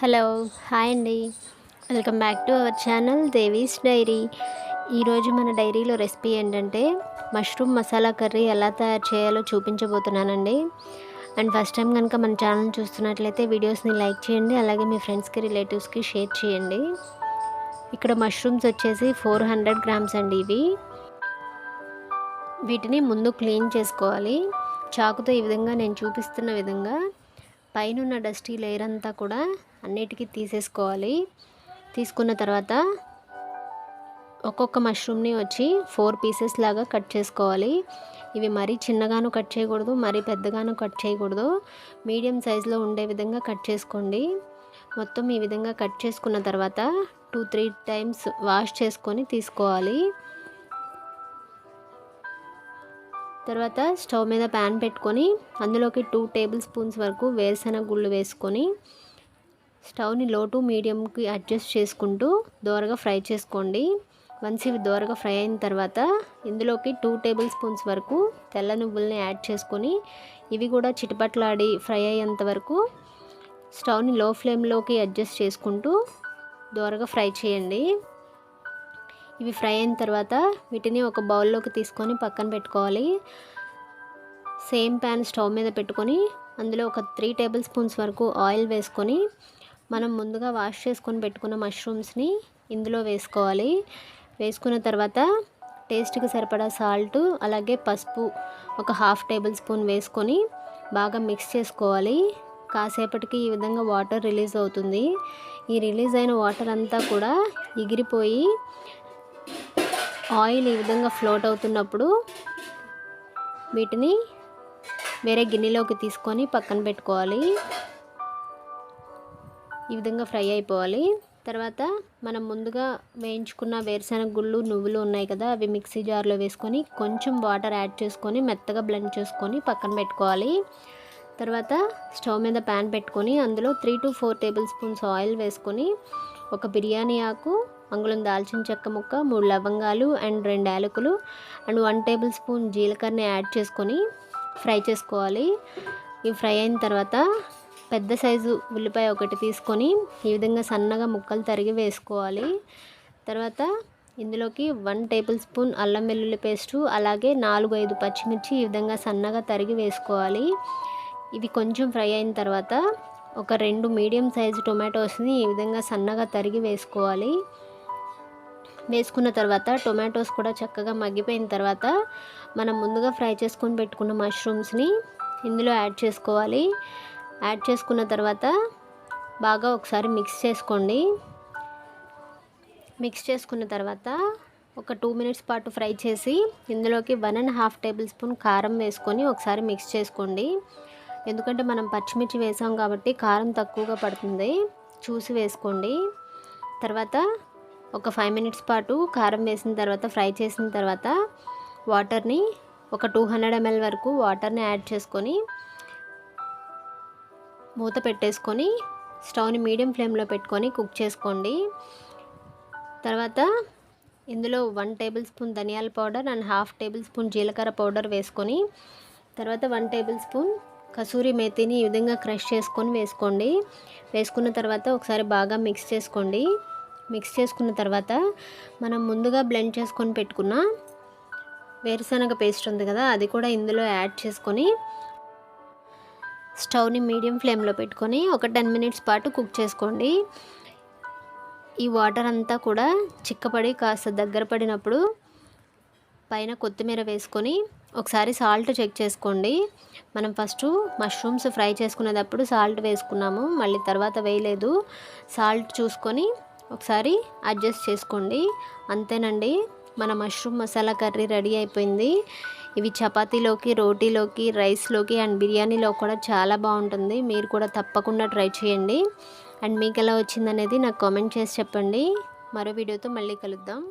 Hello, hi అండి. Welcome back to our channel Devi's diary. ఈరోజు మన డైరీలో రెసిపీ ఏంటంటే మష్రూమ్ మసాలా కర్రీ ఎలా తయారు చేయాలో చూపించబోతున్నానండి. అండ్ ఫస్ట్ టైం కనుక మన ఛానల్ చూస్తున్నట్లయితే వీడియోస్ని లైక్ చేయండి, అలాగే మీ ఫ్రెండ్స్కి రిలేటివ్స్కి షేర్ చేయండి. ఇక్కడ మష్రూమ్స్ వచ్చేసి 400 గ్రామ్స్ అండి. వీటిని ముందు క్లీన్ చేసుకోవాలి. చాకుతో ఈ విధంగా నేను చూపిస్తున్న విధంగా పైన డస్టీ లేయర్ అంతా కూడా అన్నిటికీ తీసేసుకోవాలి. తీసుకున్న తర్వాత ఒక్కొక్క మష్రూమ్ని వచ్చి 4 పీసెస్ లాగా కట్ చేసుకోవాలి. ఇవి మరీ చిన్నగాను కట్ చేయకూడదు, మరీ పెద్దగాను కట్ చేయకూడదు. మీడియం సైజులో ఉండే విధంగా కట్ చేసుకోండి. మొత్తం ఈ విధంగా కట్ చేసుకున్న తర్వాత 2-3 టైమ్స్ వాష్ చేసుకొని తీసుకోవాలి. తర్వాత స్టవ్ మీద ప్యాన్ పెట్టుకొని అందులోకి 2 టేబుల్ స్పూన్స్ వరకు వేరుశనగ గుళ్ళు వేసుకొని స్టవ్ని లో టు మీడియంకి అడ్జస్ట్ చేసుకుంటూ దోరగా ఫ్రై చేసుకోండి. వన్స్ ఇవి దోరగా ఫ్రై అయిన తర్వాత ఇందులోకి 2 టేబుల్ స్పూన్స్ వరకు తెల్ల నువ్వుల్ని యాడ్ చేసుకొని ఇవి కూడా చిటపట్లాడి ఫ్రై అయ్యేంత వరకు స్టవ్ని లో ఫ్లేమ్లోకి అడ్జస్ట్ చేసుకుంటూ దోరగా ఫ్రై చేయండి. ఇవి ఫ్రై అయిన తర్వాత వీటిని ఒక బౌల్లోకి తీసుకొని పక్కన పెట్టుకోవాలి. సేమ్ ప్యాన్ స్టవ్ మీద పెట్టుకొని అందులో ఒక 3 టేబుల్ స్పూన్స్ వరకు ఆయిల్ వేసుకొని మనం ముందుగా వాష్ చేసుకొని పెట్టుకున్న మష్రూమ్స్ని ఇందులో వేసుకోవాలి. వేసుకున్న తర్వాత టేస్ట్కి సరిపడా సాల్ట్, అలాగే పసుపు ఒక 1/2 టేబుల్ స్పూన్ వేసుకొని బాగా మిక్స్ చేసుకోవాలి. కాసేపటికి ఈ విధంగా వాటర్ రిలీజ్ అవుతుంది. ఈ రిలీజ్ అయిన వాటర్ అంతా కూడా ఎగిరిపోయి ఆయిల్ ఈ విధంగా ఫ్లోట్ అవుతున్నప్పుడు వీటిని వేరే గిన్నెలోకి తీసుకొని పక్కన పెట్టుకోవాలి. ఈ విధంగా ఫ్రై అయిపోవాలి. తర్వాత మనం ముందుగా వేయించుకున్న వేరుశనగ గుళ్ళు, నువ్వులు ఉన్నాయి కదా, అవి మిక్సీ జార్లో వేసుకొని కొంచెం వాటర్ యాడ్ చేసుకొని మెత్తగా బ్లెండ్ చేసుకొని పక్కన పెట్టుకోవాలి. తర్వాత స్టవ్ మీద ప్యాన్ పెట్టుకొని అందులో 3-4 టేబుల్ స్పూన్స్ ఆయిల్ వేసుకొని ఒక బిర్యానీ ఆకు, అంగుళం దాల్చిన చెక్క ముక్క, 3 లవంగాలు అండ్ 2 యాలకులు అండ్ 1 టేబుల్ స్పూన్ జీలకర్రని యాడ్ చేసుకొని ఫ్రై చేసుకోవాలి. ఇవి ఫ్రై అయిన తర్వాత పెద్ద సైజు ఉల్లిపాయ ఒకటి తీసుకొని ఈ విధంగా సన్నగా ముక్కలు తరిగి వేసుకోవాలి. తర్వాత ఇందులోకి 1 టేబుల్ స్పూన్ అల్లం వెల్లుల్లి పేస్టు, అలాగే 4-5 పచ్చిమిర్చి ఈ విధంగా సన్నగా తరిగి వేసుకోవాలి. ఇవి కొంచెం ఫ్రై అయిన తర్వాత ఒక 2 మీడియం సైజు టొమాటోస్ని ఈ విధంగా సన్నగా తరిగి వేసుకోవాలి. వేసుకున్న తర్వాత టొమాటోస్ కూడా చక్కగా మగ్గిపోయిన తర్వాత మనం ముందుగా ఫ్రై చేసుకొని పెట్టుకున్న మష్రూమ్స్ని ఇందులో యాడ్ చేసుకోవాలి. యాడ్ చేసుకున్న తర్వాత బాగా ఒకసారి మిక్స్ చేసుకోండి. మిక్స్ చేసుకున్న తర్వాత ఒక 2 మినిట్స్ పాటు ఫ్రై చేసి ఇందులోకి 1.5 టేబుల్ స్పూన్ కారం వేసుకొని ఒకసారి మిక్స్ చేసుకోండి. ఎందుకంటే మనం పచ్చిమిర్చి వేసాం కాబట్టి కారం తక్కువగా పడుతుంది, చూసి వేసుకోండి. తర్వాత ఒక 5 మినిట్స్ పాటు కారం వేసిన తర్వాత ఫ్రై చేసిన తర్వాత వాటర్ని ఒక 200 ml వరకు వాటర్ని యాడ్ చేసుకొని మూత పెట్టేసుకొని స్టవ్ని మీడియం ఫ్లేమ్లో పెట్టుకొని కుక్ చేసుకోండి. తర్వాత ఇందులో 1 టేబుల్ స్పూన్ ధనియాల పౌడర్ అండ్ 1/2 టేబుల్ స్పూన్ జీలకర్ర పౌడర్ వేసుకొని తర్వాత 1 టేబుల్ స్పూన్ కసూరి మేతిని ఈ విధంగా క్రష్ చేసుకొని వేసుకోండి. వేసుకున్న తర్వాత ఒకసారి బాగా మిక్స్ చేసుకోండి. మిక్స్ చేసుకున్న తర్వాత మనం ముందుగా బ్లెండ్ చేసుకొని పెట్టుకున్న వేరుశనగ పేస్ట్ ఉంది కదా, అది కూడా ఇందులో యాడ్ చేసుకొని స్టవ్ని మీడియం ఫ్లేమ్లో పెట్టుకొని ఒక 10 మినిట్స్ పాటు కుక్ చేసుకోండి. ఈ వాటర్ అంతా కూడా చిక్కపడి కాస్త దగ్గర పడినప్పుడు పైన కొత్తిమీర వేసుకొని ఒకసారి సాల్ట్ చెక్ చేసుకోండి. మనం ఫస్ట్ మష్రూమ్స్ ఫ్రై చేసుకునేటప్పుడు సాల్ట్ వేసుకున్నాము, మళ్ళీ తర్వాత వేయలేదు. సాల్ట్ చూసుకొని ఒకసారి అడ్జస్ట్ చేసుకోండి. అంతేనండి, మన మష్రూమ్ మసాలా కర్రీ రెడీ అయిపోయింది. ఇవి చపాతీలోకి, రోటీలోకి, రైస్లోకి అండ్ బిర్యానీలో కూడా చాలా బాగుంటుంది. మీరు కూడా తప్పకుండా ట్రై చేయండి. అండ్ మీకు ఎలా వచ్చిందనేది నాకు కామెంట్ చేసి చెప్పండి. మరో వీడియోతో మళ్ళీ కలుద్దాం.